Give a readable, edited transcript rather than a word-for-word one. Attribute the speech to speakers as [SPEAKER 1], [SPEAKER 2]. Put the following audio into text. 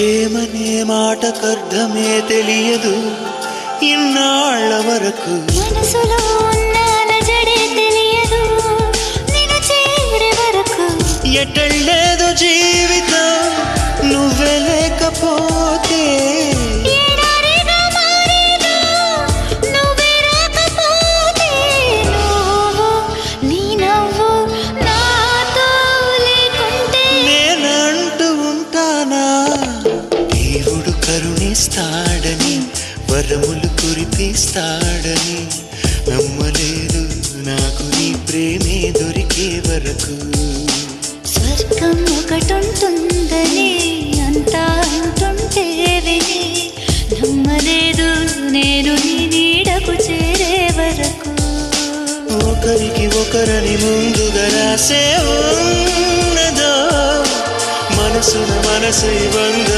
[SPEAKER 1] ఏమనే మాటకర్థమే తెలియదు ఇన్నాళ్ళ వరకు
[SPEAKER 2] మనసులో ఉన్న అలజడే తెలియదు నిన్ను చేరే వరకు
[SPEAKER 1] ఎటళ్ళేదో జీవితం నువ్వే లేకపోతే కరుణిస్తాడని వరములు కురిపిస్తాడని నమ్మలేదు నాకు నీ ప్రేమే దొరికే వరకు
[SPEAKER 2] స్వర్గం ఒకటుంటుందని అంతా అంటుంటే విని నమ్మలేదు నేను నీ నీడకు చేరే వరకు
[SPEAKER 1] ఒకరికి ఒకరని ముందుగా రాసే ఉన్నదో మనసున మనసు బంధం